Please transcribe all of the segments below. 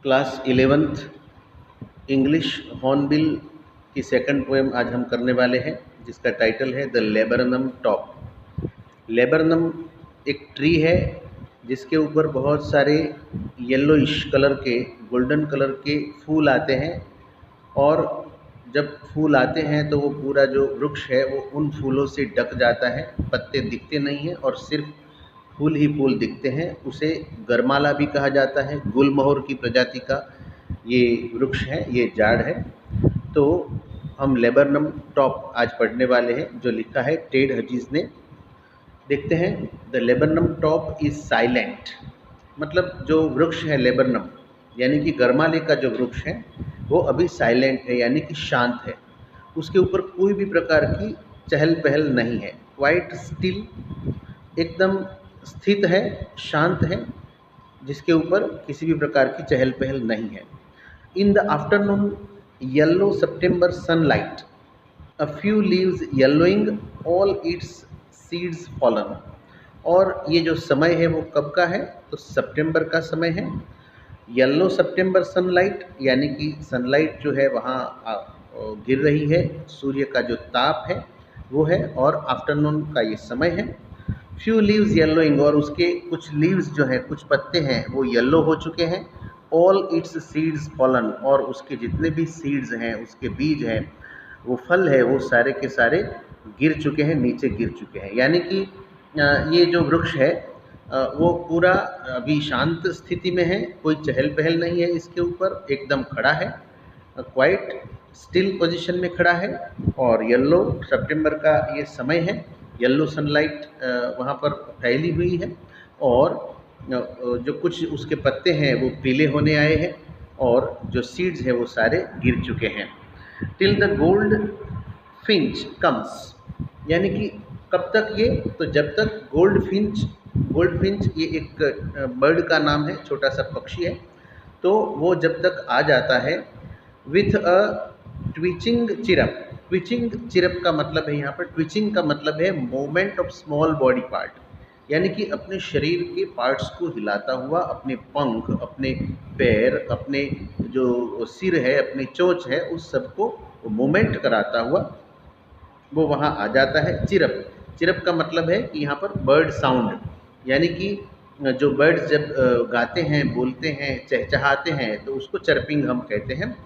Class 11th English hornbill की second poem आज हम करने वाले हैं, जिसका टाइटल है द लेबरनम टॉप। लेबरनम एक ट्री है जिसके ऊपर बहुत सारे येलोइश कलर के, गोल्डन कलर के फूल आते हैं, और जब फूल आते हैं तो वो पूरा जो वृक्ष है वो उन फूलों से ढक जाता है। पत्ते दिखते नहीं हैं और सिर्फ फूल ही फूल दिखते हैं। उसे गरमाला भी कहा जाता है। गुलमोहर की प्रजाति का ये वृक्ष है, ये झाड़ है। तो हम लेबरनम टॉप आज पढ़ने वाले हैं, जो लिखा है टेड हजीज ने। देखते हैं। The laburnum top is silent, मतलब जो वृक्ष है लेबरनम यानी कि गरमाले का जो वृक्ष है वो अभी साइलेंट है, यानी कि शांत है। उसके ऊपर कोई भी प्रकार की चहल पहल नहीं है। क्वाइट स्टिल, एकदम स्थित है, शांत है, जिसके ऊपर किसी भी प्रकार की चहल पहल नहीं है। In the afternoon yellow September sunlight, a few leaves yellowing, all it's seeds fallen. और ये जो समय है वो कब का है? तो सितंबर का समय है। येलो सितंबर सनलाइट यानी कि सनलाइट जो है वहाँ गिर रही है, सूर्य का जो ताप है वो है, और आफ्टरनून का ये समय है। फ्यू लीव्स येलोइंग, और उसके कुछ लीव्स जो हैं, कुछ पत्ते हैं वो येलो हो चुके हैं। ऑल इट्स सीड्स फॉलन, और उसके जितने भी सीड्स हैं, उसके बीज हैं, वो फल है, वो सारे के सारे गिर चुके हैं, नीचे गिर चुके हैं। यानी कि ये जो वृक्ष है वो पूरा अभी शांत स्थिति में है, कोई चहल पहल नहीं है इसके ऊपर, एकदम खड़ा है, क्वाइट स्टिल पोजीशन में खड़ा है। और येलो सितंबर का ये समय है, येलो सनलाइट वहाँ पर फैली हुई है, और जो कुछ उसके पत्ते हैं वो पीले होने आए हैं, और जो सीड्स हैं वो सारे गिर चुके हैं। Till the gold Finch comes, यानी कि कब तक ये? तो जब तक गोल्ड फिंच ये एक बर्ड का नाम है, छोटा सा पक्षी है। तो वो जब तक आ जाता है with a twitching chirp. Twitching chirp का मतलब है, यहाँ पर ट्विचिंग का मतलब है movement of small body part, यानी कि अपने शरीर के पार्ट्स को हिलाता हुआ, अपने पंख, अपने पैर, अपने जो सिर है, अपनी चोंच है, उस सब को मूवमेंट कराता हुआ वो वहाँ आ जाता है। चिरप, चिरप का मतलब है कि यहाँ पर बर्ड साउंड, यानी कि जो बर्ड्स जब गाते हैं, बोलते हैं, चहचहाते हैं, तो उसको चर्पिंग हम कहते हैं।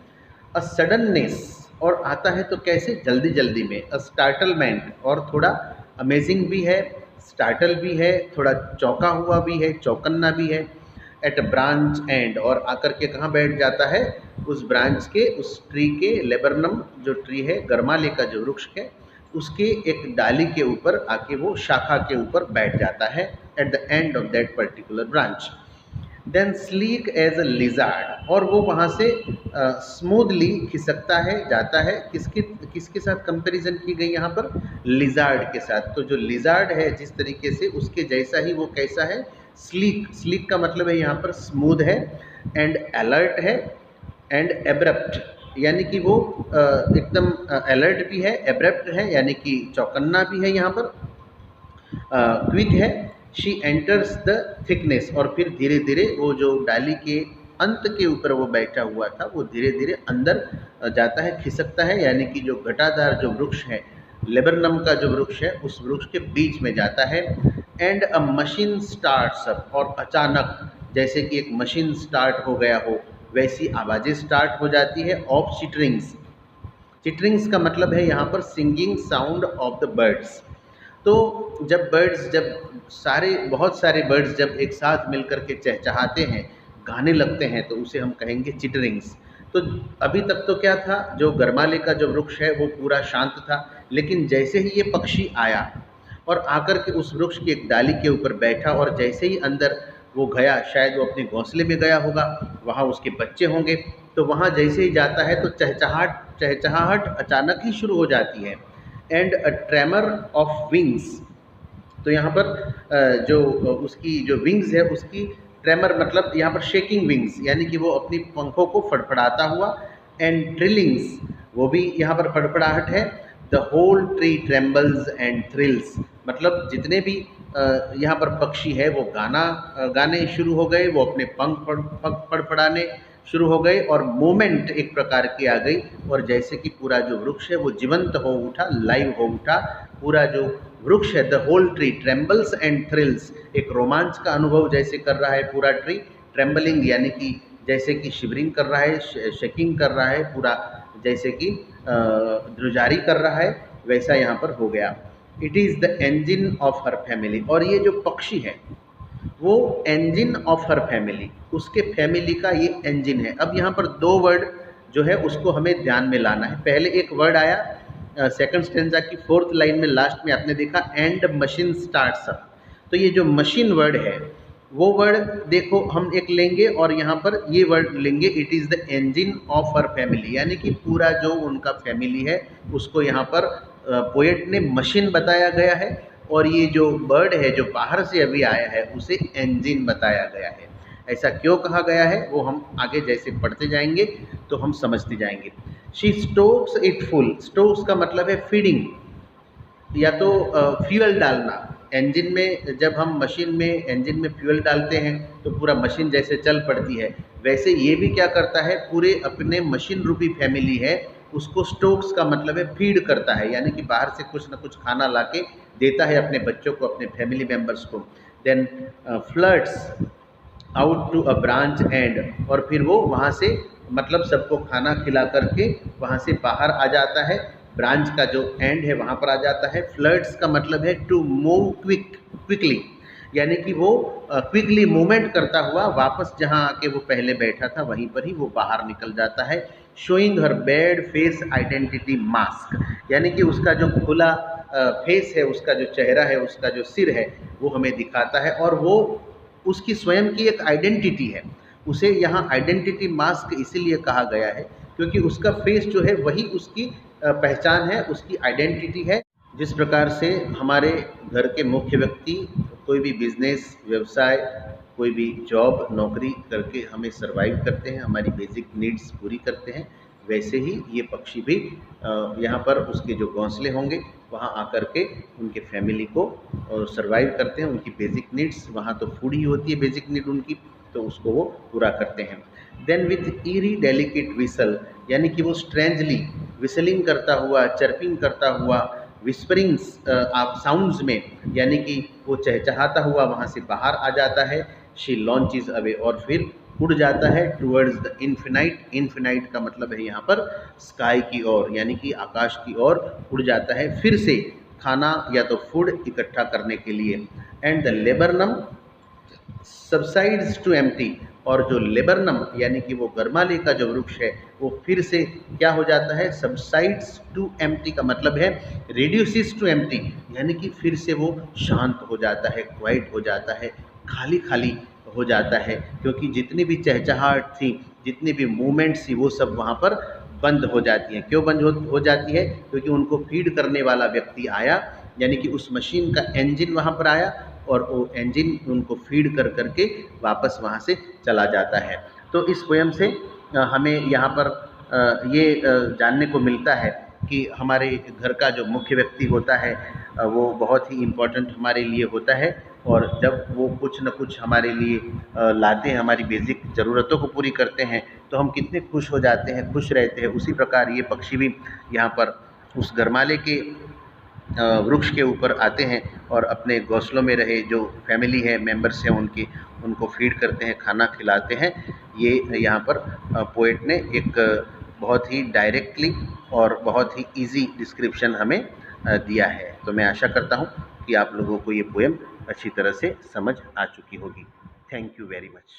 अ सडननेस, और आता है तो कैसे? जल्दी जल्दी में। अ स्टार्टलमेंट, और थोड़ा अमेजिंग भी है, स्टार्टल भी है, थोड़ा चौंका हुआ भी है, चौकन्ना भी है। एट अ ब्रांच एंड, और आकर के कहाँ बैठ जाता है? उस ब्रांच के, उस ट्री के, लेबरनम जो ट्री है, गरमाले का जो वृक्ष है, उसके एक डाली के ऊपर आके वो शाखा के ऊपर बैठ जाता है, at the end of that particular branch. Then sleek as a lizard, और वो वहाँ से स्मूथली खिसकता है, जाता है। किसके साथ कंपैरिजन की गई यहाँ पर? लिजार्ड के साथ। तो जो लिजार्ड है जिस तरीके से, उसके जैसा ही वो कैसा है? स्लीक। स्लीक का मतलब है यहाँ पर स्मूथ है, एंड अलर्ट है, एंड एब्रप्ट, यानी कि वो एकदम अलर्ट भी है, एब्रप्ट है यानी कि चौकन्ना भी है यहाँ पर, क्विक है। शी एंटर्स द थिकनेस, और फिर धीरे धीरे वो जो डाली के अंत के ऊपर वो बैठा हुआ था, वो धीरे धीरे अंदर जाता है, खिसकता है, यानी कि जो घटाधार जो वृक्ष है, लेबरनम का जो वृक्ष है, उस वृक्ष के बीच में जाता है। And a machine starts up, और अचानक जैसे कि एक मशीन स्टार्ट हो गया हो, वैसी आवाज़ें स्टार्ट हो जाती है। ऑफ चिटरिंग्स, चिटरिंग्स का मतलब है यहाँ पर singing sound of the birds. तो जब बर्ड्स, जब बहुत सारे बर्ड्स जब एक साथ मिलकर के चहचहाते हैं, गाने लगते हैं, तो उसे हम कहेंगे चिटरिंग्स। तो अभी तक तो क्या था? जो गरमाले का जो वृक्ष है वो पूरा शांत था, लेकिन जैसे ही ये पक्षी आया और आकर के उस वृक्ष की एक डाली के ऊपर बैठा, और जैसे ही अंदर वो गया, शायद वो अपने घोंसले में गया होगा, वहाँ उसके बच्चे होंगे, तो वहाँ जैसे ही जाता है तो चहचहाहट अचानक ही शुरू हो जाती है। And a tremor of wings, तो यहाँ पर जो उसकी जो विंग्स है, उसकी ट्रेमर मतलब यहाँ पर शेकिंग विंग्स, यानी कि वो अपनी पंखों को फड़फड़ाता हुआ। एंड ट्रिलिंग्स, वो भी यहाँ पर फड़फड़ाहट है। The whole tree trembles and thrills, मतलब जितने भी यहाँ पर पक्षी है वो गाने शुरू हो गए, वो अपने पंख फड़फड़ाने शुरू हो गए और मूवमेंट एक प्रकार की आ गई, और जैसे कि पूरा जो वृक्ष है वो जीवंत हो उठा, लाइव हो उठा। पूरा जो वृक्ष है, the whole tree trembles and thrills, एक रोमांच का अनुभव जैसे कर रहा है पूरा ट्री। ट्रेम्बलिंग यानी कि जैसे कि शिवरिंग कर रहा है, शेकिंग कर रहा है पूरा, जैसे कि ध्रुजारी कर रहा है, वैसा यहाँ पर हो गया। It is the engine of her family, और ये जो पक्षी है वो इंजन ऑफ हर फैमिली, उसके फैमिली का ये इंजन है। अब यहाँ पर दो वर्ड जो है उसको हमें ध्यान में लाना है। पहले एक वर्ड आया सेकंड स्टेंजा की 4th लाइन में, लास्ट में आपने देखा एंड मशीन स्टार्ट्स अप। तो ये जो मशीन वर्ड है वो वर्ड देखो हम एक लेंगे और यहाँ पर ये वर्ड लेंगे, it is the engine of her family, यानी कि पूरा जो उनका फैमिली है उसको यहाँ पर पोएट ने मशीन बताया गया है, और ये जो बर्ड है जो बाहर से अभी आया है उसे इंजन बताया गया है। ऐसा क्यों कहा गया है वो हम आगे जैसे पढ़ते जाएंगे तो हम समझते जाएंगे। She Stokes it full, Stokes का मतलब है फीडिंग या तो फ्यूल डालना। इंजन में जब हम मशीन में इंजन में फ्यूल डालते हैं तो पूरा मशीन जैसे चल पड़ती है, वैसे ये भी क्या करता है, पूरे अपने मशीन रूपी फैमिली है उसको स्टोक्स का मतलब है फीड करता है, यानी कि बाहर से कुछ ना कुछ खाना लाके देता है अपने बच्चों को, अपने फैमिली मेम्बर्स को। Then floods out to a branch end, और फिर वो वहाँ से मतलब सबको खाना खिला करके वहाँ से बाहर आ जाता है, ब्रांच का जो एंड है वहाँ पर आ जाता है। फ्लड्स का मतलब है टू मूव क्विकली, यानी कि वो क्विकली मूवमेंट करता हुआ वापस जहाँ आके वो पहले बैठा था वहीं पर ही वो बाहर निकल जाता है। शोइंग हर बैड फेस आइडेंटिटी मास्क, यानी कि उसका जो खुला फेस है, उसका जो चेहरा है, उसका जो सिर है वो हमें दिखाता है, और वो उसकी स्वयं की एक आइडेंटिटी है। उसे यहाँ आइडेंटिटी मास्क इसीलिए कहा गया है क्योंकि उसका फेस जो है वही उसकी पहचान है, उसकी आइडेंटिटी है। जिस प्रकार से हमारे घर के मुख्य व्यक्ति कोई भी बिजनेस व्यवसाय, कोई भी जॉब नौकरी करके हमें सरवाइव करते हैं, हमारी बेसिक नीड्स पूरी करते हैं, वैसे ही ये पक्षी भी यहाँ पर उसके जो घोंसले होंगे वहाँ आकर के उनके फैमिली को सरवाइव करते हैं। उनकी बेसिक नीड्स, वहाँ तो फूड ही होती है बेसिक नीड उनकी, तो उसको वो पूरा करते हैं। Then with eerie delicate whistle, यानी कि वो स्ट्रेंजली विसलिंग करता हुआ, चर्पिंग करता हुआ, विस्परिंग्स आप साउंड्स में, यानी कि वो चहचहाता हुआ वहाँ से बाहर आ जाता है। शी लॉन्चेस अवे, और फिर उड़ जाता है टूवर्ड्स द इन्फिनाइट। इन्फिनाइट का मतलब है यहाँ पर स्काई की ओर, यानी कि आकाश की ओर उड़ जाता है फिर से खाना या तो फूड इकट्ठा करने के लिए। And the laburnum subsides to empty, और जो लेबरनम यानी कि वो गरमाले का जो वृक्ष है वो फिर से क्या हो जाता है, सबसाइड्स टू एम्प्टी का मतलब है रिड्यूसिस टू एम्प्टी, यानी कि फिर से वो शांत हो जाता है, क्वाइट हो जाता है, खाली खाली हो जाता है, क्योंकि जितनी भी चहचहाहट थी, जितनी भी मूवमेंट्स थी वो सब वहाँ पर बंद हो जाती हैं। क्यों बंद हो जाती है, क्योंकि उनको फीड करने वाला व्यक्ति आया, यानी कि उस मशीन का इंजन वहाँ पर आया और वो इंजन उनको फीड कर करके वापस वहाँ से चला जाता है। तो इस पोएम से हमें यहाँ पर ये जानने को मिलता है कि हमारे घर का जो मुख्य व्यक्ति होता है वो बहुत ही इम्पोर्टेंट हमारे लिए होता है, और जब वो कुछ न कुछ हमारे लिए लाते हैं, हमारी बेसिक ज़रूरतों को पूरी करते हैं, तो हम कितने खुश हो जाते हैं, खुश रहते हैं। उसी प्रकार ये पक्षी भी यहाँ पर उस गरमाले के वृक्ष के ऊपर आते हैं और अपने घोंसलों में रहे जो फैमिली है, मेंबर्स हैं उनको फीड करते हैं, खाना खिलाते हैं। ये यहाँ पर पोएट ने एक बहुत ही डायरेक्टली और बहुत ही इजी डिस्क्रिप्शन हमें दिया है। तो मैं आशा करता हूँ कि आप लोगों को ये पोएम अच्छी तरह से समझ आ चुकी होगी। Thank you very much.